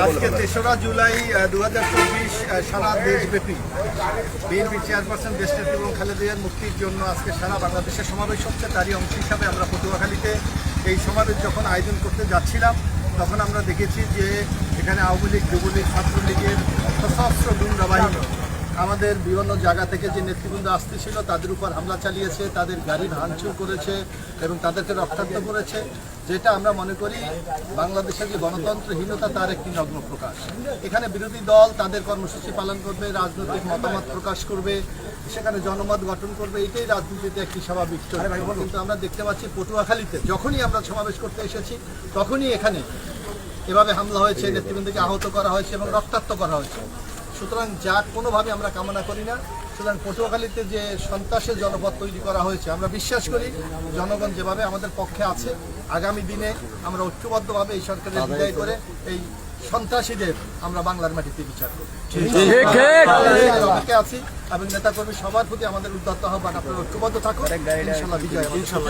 আজকে ৩রা জুলাই ২০২৪ সারা দেশব্যাপী BNP chairperson দেশনেত্রী এবং খালেদা জিয়ার মুক্তির জন্য আজকে সারা বাংলাদেশে সমাবেশ হচ্ছে। তারই অংশ হিসাবে আমরা পটুয়াখালীতে এই সমাবেশ যখন আয়োজন করতে যাচ্ছিলাম তখন আমরা দেখেছি যে এখানে আওয়ামী লীগ, যুবলীগ, ছাত্রলীগের সশস্ত্র গুন্ডা বাহিনী আমাদের বিভিন্ন জায়গা থেকে যে নেতৃবৃন্দ আসতেছিল তাদের উপর হামলা চালিয়েছে, তাদের গাড়ি ভাঙচুর করেছে এবং তাদেরকে রক্তাক্ত করেছে, যেটা আমরা মনে করি বাংলাদেশের যে গণতন্ত্রহীনতা তার একটি নগ্ন প্রকাশ। এখানে বিরোধী দল তাদের কর্মসূচি পালন করবে, রাজনৈতিক মতামত প্রকাশ করবে, সেখানে জনমত গঠন করবে, এটাই রাজনীতিতে একটি স্বাভাবিক চরিত্র। কিন্তু আমরা দেখতে পাচ্ছি পটুয়াখালীতে যখনই আমরা সমাবেশ করতে এসেছি তখনই এখানে এভাবে হামলা হয়েছে, নেতৃবৃন্দকে আহত করা হয়েছে এবং রক্তাক্ত করা হয়েছে। সুতরাং যা কোনোভাবে আমরা কামনা করি না। সুতরাং পটুয়াখালীতে যে সন্ত্রাসের জনপদ তৈরি করা হয়েছে, আমরা বিশ্বাস করি জনগণ যেভাবে আমাদের পক্ষে আছে, আগামী দিনে আমরা ঐক্যবদ্ধভাবে এই সরকারের বিদায় করে এই সন্ত্রাসীদের আমরা বাংলার মাটিতে বিচার করি আছি এবং নেতাকর্মী সবার প্রতি আমাদের উদ্যত আহ্বান, আপনারা ঐক্যবদ্ধ থাকুন, ইনশাআল্লাহ বিজয় হবে।